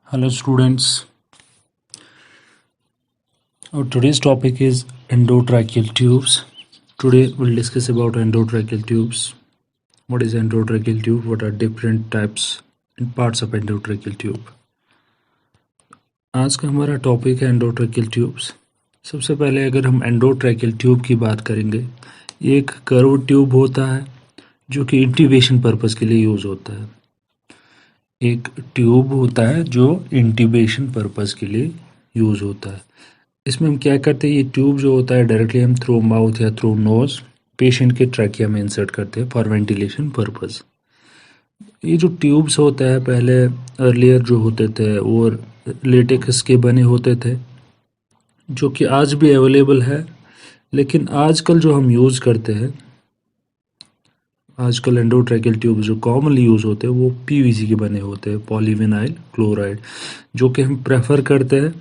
Hello students, our today's topic is endotracheal tubes. Today we'll discuss about endotracheal tubes. What is endotracheal tube? What are different types and parts of endotracheal tube? आज का हमारा topic है endotracheal tubes. सबसे पहले अगर हम endotracheal tube की बात करेंगे, ये एक कर्व ट्यूब होता है जो कि इंट्यूबेशन पर्पस के लिए यूज़ होता है। एक ट्यूब होता है जो इंट्यूबेशन पर्पस के लिए यूज़ होता है। इसमें हम क्या करते हैं, ये ट्यूब जो होता है डायरेक्टली हम थ्रू माउथ या थ्रू नोज पेशेंट के ट्रैकिया में इंसर्ट करते हैं फॉर वेंटिलेशन पर्पस। ये जो ट्यूब्स होता है पहले अर्लियर जो होते थे वो लेटेक्स के बने होते थे, जो कि आज भी अवेलेबल है, लेकिन आजकल जो हम यूज़ करते हैं, आजकल एंडोट्रैकियल ट्यूब जो कॉमनली यूज़ होते हैं वो पीवीसी के बने होते हैं, पॉलीविनाइल क्लोराइड, जो कि हम प्रेफर करते हैं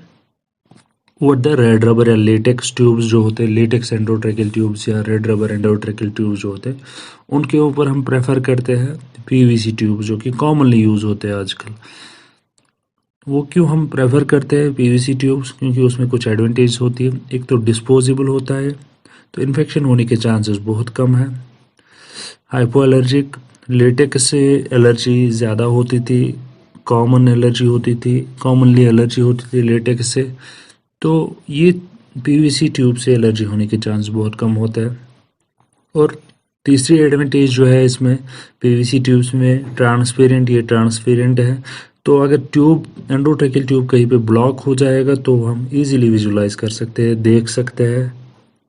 वो द रेड रबर या लेटेक्स ट्यूब्स जो होते हैं, लेटेक्स एंडोट्रैकियल ट्यूब्स या रेड रबर एंडोट्रैकियल ट्यूब्स जो होते हैं उनके ऊपर हम प्रेफर करते हैं पीवीसी ट्यूब जो कि कॉमनली यूज़ होते हैं आजकल। वो क्यों हम प्रेफर करते हैं पीवीसी ट्यूब्स? क्योंकि उसमें कुछ एडवांटेज होती है। एक तो डिस्पोजेबल होता है, तो इन्फेक्शन होने के चांसेस बहुत कम है। हाइपो एलर्जिक, लेटेक्स से एलर्जी ज़्यादा होती थी, कॉमनली एलर्जी होती थी लेटेक्स से, तो ये पीवीसी ट्यूब से एलर्जी होने के चांस बहुत कम होता है। और तीसरी एडवांटेज जो है इसमें पीवीसी ट्यूब्स में ट्रांसपेरेंट है, तो अगर ट्यूब एंडोट्रैकियल ट्यूब कहीं पे ब्लॉक हो जाएगा तो हम इजीली विजुलाइज कर सकते हैं, देख सकते हैं,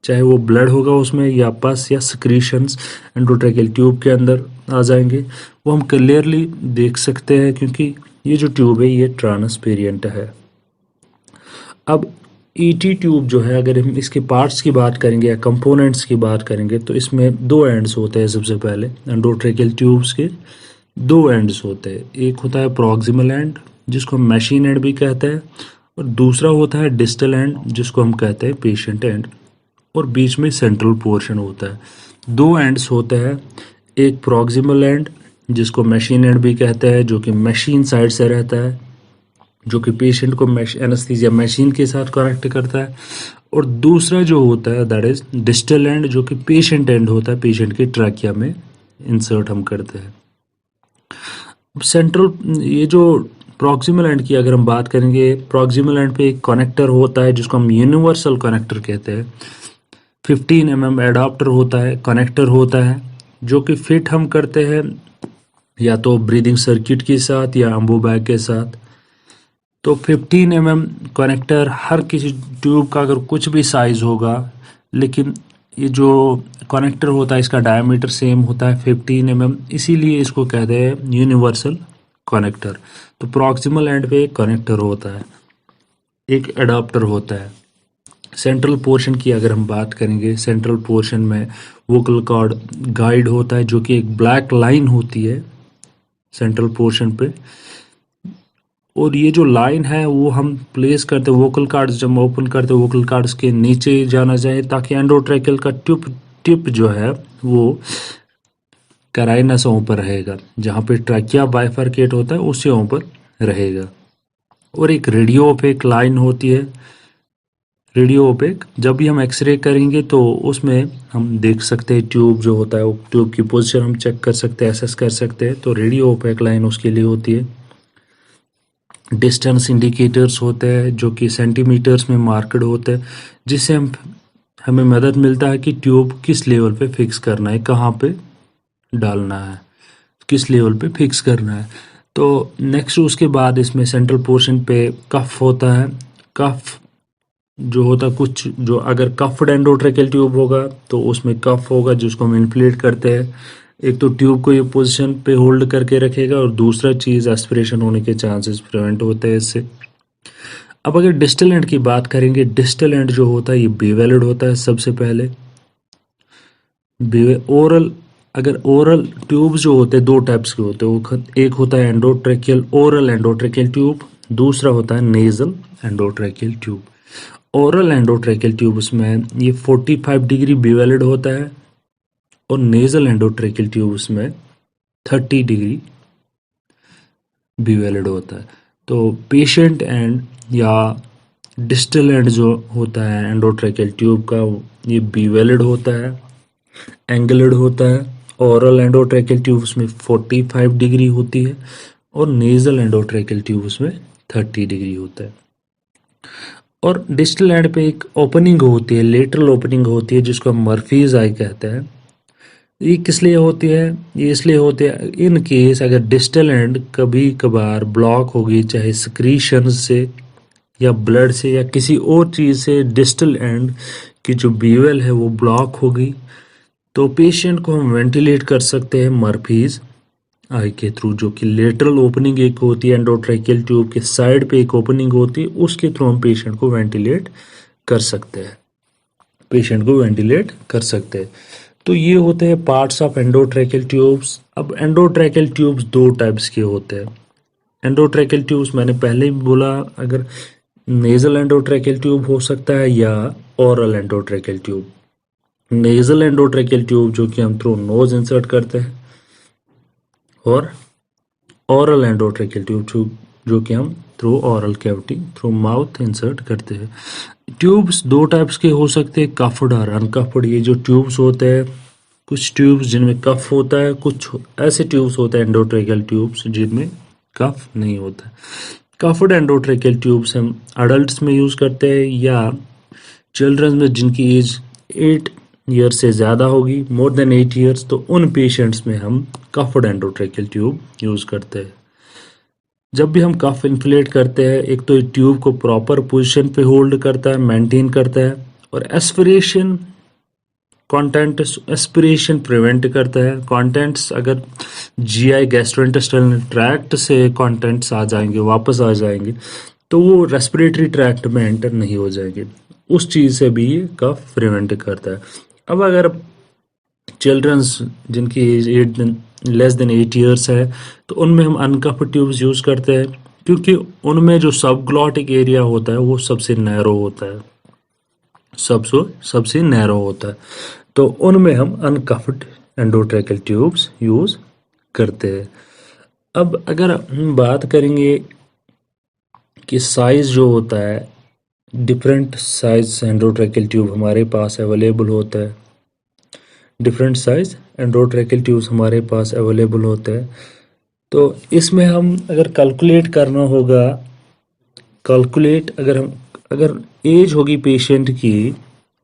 चाहे वो ब्लड होगा उसमें या पस या सिक्रीशंस एंडोट्रैकियल ट्यूब के अंदर आ जाएंगे, वो हम क्लियरली देख सकते हैं क्योंकि ये जो ट्यूब है ये ट्रांसपेरेंट है। अब ईटी ट्यूब जो है, अगर हम इसके पार्ट्स की बात करेंगे या कंपोनेंट्स की बात करेंगे, तो इसमें दो एंड्स होते हैं। सबसे पहले एंडोट्रैकियल ट्यूब्स के दो एंड्स होते हैं, एक होता है प्रॉक्सिमल एंड जिसको हम मशीन एंड भी कहते हैं, और दूसरा होता है डिस्टल एंड जिसको हम कहते हैं पेशेंट एंड, और बीच में सेंट्रल पोर्शन होता है। दो एंड्स होते हैं, एक प्रॉक्सिमल एंड जिसको मशीन एंड भी कहते हैं जो कि मशीन साइड से रहता है, जो कि पेशेंट को एनेस्थीसिया मशीन के साथ कनेक्ट करता है, और दूसरा जो होता है दैट इज डिस्टल एंड जो कि पेशेंट एंड होता है, पेशेंट के ट्रैकिया में इंसर्ट हम करते हैं। सेंट्रल ये जो प्रॉक्सिमल एंड की अगर हम बात करेंगे, प्रॉक्सिमल एंड पे एक कनेक्टर होता है जिसको हम यूनिवर्सल कनेक्टर कहते हैं। 15 mm एडाप्टर होता है, कनेक्टर होता है, जो कि फिट हम करते हैं या तो ब्रीदिंग सर्किट के साथ या अम्बो बैग के साथ। तो 15 mm कनेक्टर हर किसी ट्यूब का अगर कुछ भी साइज़ होगा, लेकिन ये जो कनेक्टर होता है इसका डायमीटर सेम होता है 15 mm, इसीलिए इसको कहते हैं यूनिवर्सल कनेक्टर। तो प्रॉक्सिमल एंड पे एक कनेक्टर होता है, एक एडाप्टर होता है। सेंट्रल पोर्शन की अगर हम बात करेंगे, सेंट्रल पोर्शन में वोकल कॉर्ड गाइड होता है जो कि एक ब्लैक लाइन होती है सेंट्रल पोर्शन पे, और ये जो लाइन है वो हम प्लेस करते हैं वोकल कार्ड्स, जब हम ओपन करते हैं वोकल कार्ड्स के नीचे जाना जाए ताकि एंडोट्रैकियल का टिप जो है वो कैराइनसों पर रहेगा, जहाँ पे ट्रैकिया बाइफरकेट होता है उससे ऊपर रहेगा। और एक रेडियो ओपेक लाइन होती है, रेडियो ओपेक, जब भी हम एक्सरे करेंगे तो उसमें हम देख सकते हैं ट्यूब जो होता है, वो ट्यूब की पोजीशन हम चेक कर सकते हैं, एसेस कर सकते हैं, तो रेडियो ओपेक लाइन उसके लिए होती है। डिस्टेंस इंडिकेटर्स होते हैं जो कि सेंटीमीटर्स में मार्कड होते हैं, जिससे हमें मदद मिलता है कि ट्यूब किस लेवल पे फिक्स करना है, कहाँ पे डालना है, किस लेवल पे फिक्स करना है। तो नेक्स्ट उसके बाद इसमें सेंट्रल पोर्शन पे कफ होता है। कफ जो होता है कुछ जो अगर कफ्ड एंडोट्रैकियल ट्यूब होगा तो उसमें कफ होगा जिसको हम इन्फ्लेट करते हैं, एक तो ट्यूब को ये पोजीशन पे होल्ड करके रखेगा और दूसरा चीज़ एस्पिरेशन होने के चांसेस प्रिवेंट होते हैं इससे। अब अगर डिस्टल एंड की बात करेंगे, डिस्टल एंड जो होता है ये बीवेलिड होता है। सबसे पहले ओरल, अगर ओरल ट्यूब जो होते हैं दो टाइप्स के होते हैं, एक होता है एंडोट्रैकियल ओरल एंडोट्रैकियल ट्यूब, दूसरा होता है nasal endotracheal tube. Oral endotracheal tubes में ये 45 डिग्री बीवेलिड होता है और नेजल एंडोट्रैकियल ट्यूब्स में 30 डिग्री बीवेलिड होता है। तो पेशेंट एंड या डिस्टल एंड जो होता है एंडोट्रैकियल ट्यूब का, ये बीवेलेड होता है, एंगलड होता है। ओरल एंडोट्रैकियल ट्यूब उसमें 45 डिग्री होती है और नेजल एंडोट्रैकियल ट्यूब उसमें 30 डिग्री होता है। और डिस्टल एंड पे एक ओपनिंग होती है, लेटरल ओपनिंग होती है, जिसको हम मर्फीज आई कहते हैं। ये किस लिए होती है? ये इसलिए होती है इन केस अगर डिस्टल एंड कभी कभार ब्लॉक होगी, चाहे सिक्रीशन से या ब्लड से या किसी और चीज़ से डिस्टल एंड की जो बीवेल है वो ब्लॉक होगी, तो पेशेंट को हम वेंटिलेट कर सकते हैं मर्फीज आई के थ्रू, जो कि लेटरल ओपनिंग एक होती है एंडोट्रैकियल ट्यूब के साइड पे एक ओपनिंग होती है, उसके थ्रू हम पेशेंट को वेंटिलेट कर सकते हैं, पेशेंट को वेंटिलेट कर सकते हैं। तो ये होते हैं पार्ट्स ऑफ एंडोट्रैकियल ट्यूब्स। अब एंडोट्रैकियल ट्यूब्स दो टाइप्स के होते हैं। एंडोट्रैकियल ट्यूब्स मैंने पहले भी बोला, अगर नेजल एंडोट्रैकियल ट्यूब हो सकता है या oral endotracheal tube. Nasal endotracheal tube जो कि हम थ्रू नोज इंसर्ट करते हैं, और ओरल एंडोट्रैकियल ट्यूब जो कि हम through oral cavity through mouth insert करते हैं। ट्यूब्स दो टाइप्स के हो सकते हैं, कफ्ड और अनकफ्ड। ये जो ट्यूब्स होते हैं, कुछ ट्यूब्स जिनमें कफ होता है, कुछ ऐसे ट्यूब्स होते हैं एंडोट्रैकियल ट्यूब्स जिनमें कफ नहीं होता है। कफ्ड एंडोट्रैकियल ट्यूब्स हम अडल्ट्स में यूज़ करते हैं या चिल्ड्रंस में जिनकी एज 8 ईयर से ज़्यादा होगी, मोर देन 8 ईयर्स, तो उन पेशेंट्स में हम कफ्ड एंडोट्रैकियल ट्यूब यूज़ करते हैं। जब भी हम कफ इन्फ्लेट करते हैं, एक तो ये ट्यूब को प्रॉपर पोजीशन पे होल्ड करता है, मेंटेन करता है, और एस्पिरेशन कंटेंट एस्पिरेशन प्रिवेंट करता है। कंटेंट्स अगर जीआई गैस्ट्रोइंटेस्टाइनल ट्रैक्ट से कंटेंट्स आ जाएंगे, वापस आ जाएंगे, तो वो रेस्पिरेटरी ट्रैक्ट में एंटर नहीं हो जाएंगे, उस चीज़ से भी ये कफ प्रिवेंट करता है। अब अगर चिल्ड्रंस जिनकी एज लेस देन 8 ईयर्स है, तो उनमें हम अनकफ्ड ट्यूब्स यूज़ करते हैं, क्योंकि उनमें जो सबग्लॉटिक एरिया होता है वो सबसे नैरो होता है, सबसे नैरो होता है, तो उनमें हम अनकफ्ड एंडोट्रैकियल ट्यूब्स यूज़ करते हैं। अब अगर हम बात करेंगे कि साइज़ जो होता है, डिफरेंट साइज एंडोट्रैकियल ट्यूब हमारे पास अवेलेबल होता है, डिफरेंट साइज एंडोट्रैकियल ट्यूब्स हमारे पास अवेलेबल होते हैं। तो इसमें हम अगर कैलकुलेट करना होगा, अगर एज होगी पेशेंट की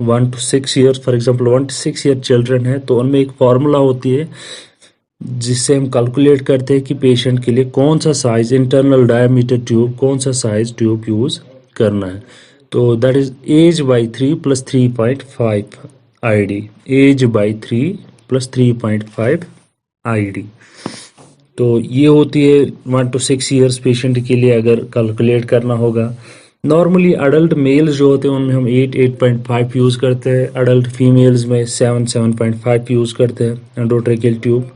1 to 6 years, for example 1 to 6 year children है, तो उनमें एक फार्मूला होती है जिससे हम कैलकुलेट करते हैं कि पेशेंट के लिए कौन सा साइज इंटरनल डायमीटर ट्यूब, कौन सा साइज ट्यूब यूज़ करना है। तो that is H by 3 + 3.5 ID, H by 3 + 3.5 ID। तो ये होती है 1 to 6 ईयर्स पेशेंट के लिए अगर कैलकुलेट करना होगा। नॉर्मली अडल्ट मेल्स जो होते हैं उनमें हम 8.5 यूज़ करते हैं, अडल्ट फीमेल्स में 7.5 यूज़ करते हैं एंडोट्रैकियल ट्यूब।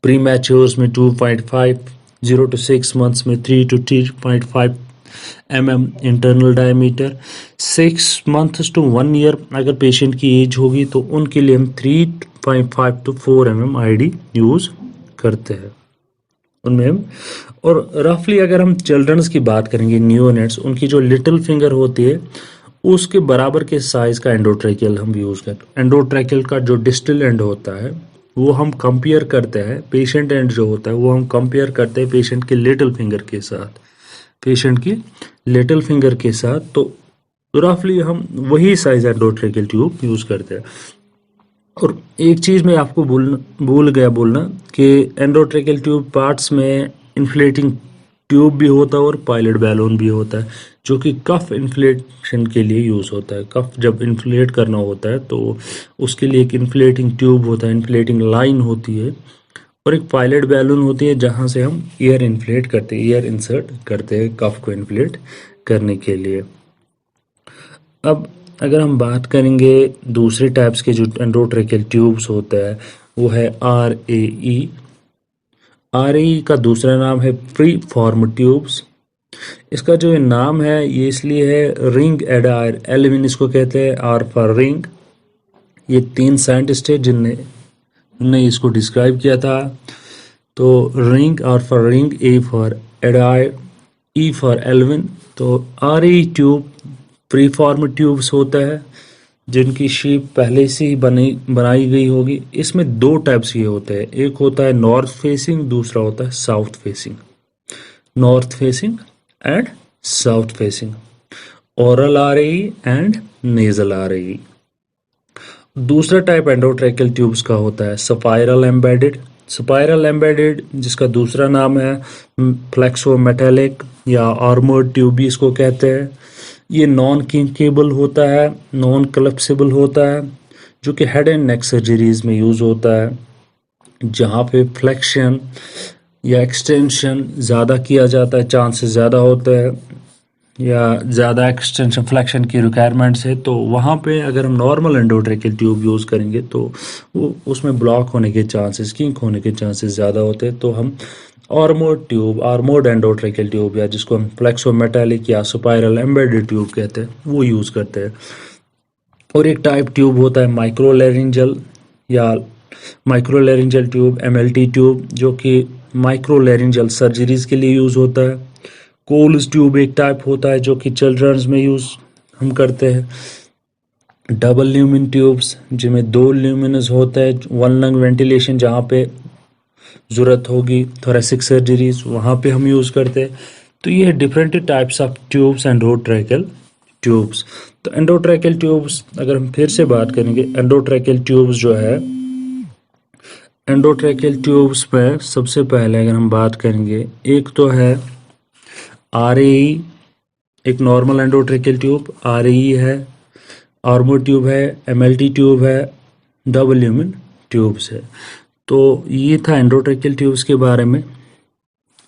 प्री मैच्योर्स में 2.5, 0 to 6 मंथ्स में 3 to 3.5 mm internal diameter, 6 months to 1 year अगर पेशेंट की एज होगी तो उनके लिए हम 3.5 to 4 mm ID यूज़ करते हैं उनमें हम। और रफली अगर हम चिल्ड्रंस की बात करेंगे, न्यूनेट्स, उनकी जो लिटिल फिंगर होती है उसके बराबर के साइज़ का एंडोट्रैकियल हम यूज़ करते हैं। एंडोट्रैकियल का जो डिस्टल एंड होता है वो हम कंपेयर करते हैं, पेशेंट एंड जो होता है वो हम कंपेयर करते हैं पेशेंट के लिटिल फिंगर के साथ, पेशेंट की लिटिल फिंगर के साथ, तो रफली हम वही साइज एंडोट्रैकियल ट्यूब यूज़ करते हैं। और एक चीज़ मैं आपको भूल गया बोलना कि एंडोट्रैकियल ट्यूब पार्ट्स में इन्फ्लेटिंग ट्यूब भी होता है और पायलट बैलून भी होता है, जो कि कफ इन्फ्लेशन के लिए यूज़ होता है। कफ जब इन्फ्लेट करना होता है तो उसके लिए एक इन्फ्लेटिंग ट्यूब होता है, इन्फ्लेटिंग लाइन होती है, और एक पायलट बैलून होती है जहाँ से हम एयर इन्फ्लेट करते हैं, एयर इंसर्ट करते हैं कफ को इन्फ्लेट करने के लिए। अब अगर हम बात करेंगे दूसरे टाइप्स के जो एंडोट्रैकियल ट्यूब्स होता है वो है RAE। RAE का दूसरा नाम है फ्री फॉर्म ट्यूब्स। इसका जो नाम है ये इसलिए है, रिंग एडायर एल्विन इसको कहते हैं, R फॉर रिंग। ये 3 साइंटिस्ट है जिनने इसको डिस्क्राइब किया था। तो ring, R for ring, A for Adair, E for Alvin. तो RE tube preform tubes होता है जिनकी शेप पहले से ही बनाई गई होगी। इसमें दो टाइप्स ये होते हैं, एक होता है नॉर्थ फेसिंग, दूसरा होता है south facing. North facing and south facing, oral RE and nasal RE. दूसरा टाइप एंडोट्रैकियल ट्यूब्स का होता है स्पाइरल एम्बेडेड। स्पाइरल एम्बेडेड जिसका दूसरा नाम है फ्लेक्सोमेटेलिक या आर्मर्ड ट्यूब भी इसको कहते हैं। ये नॉन किंकेबल होता है, नॉन कलेप्सिबल होता है, जो कि हेड एंड नेक सर्जरीज में यूज़ होता है, जहाँ पे फ्लेक्शन या एक्सटेंशन ज़्यादा किया जाता है, चांसेस ज़्यादा होते हैं या ज़्यादा एक्सटेंशन फ्लेक्शन की रिक्वायरमेंट्स है। तो वहाँ पे अगर हम नॉर्मल एंडोट्रैकियल ट्यूब यूज़ करेंगे तो वो उसमें ब्लॉक होने के चांसेस, किंक होने के चांसेस ज़्यादा होते हैं। तो हम armoured tube, armoured endotracheal tube या जिसको हम फ्लेक्सोमेटेलिक या स्पाइरल एम्बेडेड ट्यूब कहते हैं वो यूज़ करते हैं। और एक टाइप ट्यूब होता है माइक्रोलैरिंजल या माइक्रोलैरिंजल ट्यूब, एमएलटी ट्यूब, जो कि माइक्रोलैरिंजल सर्जरीज के लिए यूज़ होता है। कोल्स ट्यूब एक टाइप होता है जो कि चिल्ड्रंस में यूज़ हम करते हैं। डबल ल्यूमिन ट्यूब्स जिनमें दो ल्यूमिनस होता है, वन लंग वेंटिलेशन जहाँ पे ज़रूरत होगी, थोरेसिक सर्जरीज वहाँ पे हम यूज़ करते हैं। तो ये different types of tubes endotracheal tubes. तो एंडोट्रैकियल ट्यूब्स अगर हम फिर से बात करेंगे, एंडोट्रैकियल ट्यूब्स जो है, एंडोट्रैकियल ट्यूब्स में सबसे पहले अगर हम बात करेंगे, एक तो है आरएई, एक नॉर्मल एंडोट्रैकियल ट्यूब आरएई है, आर्मोर्ड ट्यूब है, एमएलटी ट्यूब है, डबल ल्यूमिन ट्यूब्स है। तो ये था एंडोट्रैकियल ट्यूब्स के बारे में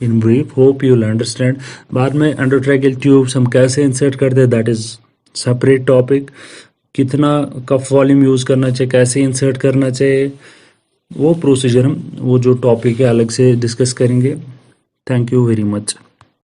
in brief, hope you will understand. बाद में एंडोट्रैकियल ट्यूब्स हम कैसे इंसर्ट करते हैं दैट इज़ सेपरेट टॉपिक। कितना कफ वॉल्यूम यूज़ करना चाहिए, कैसे इंसर्ट करना चाहिए, वो प्रोसीजर हम वो जो टॉपिक है अलग से डिस्कस करेंगे। Thank you very much.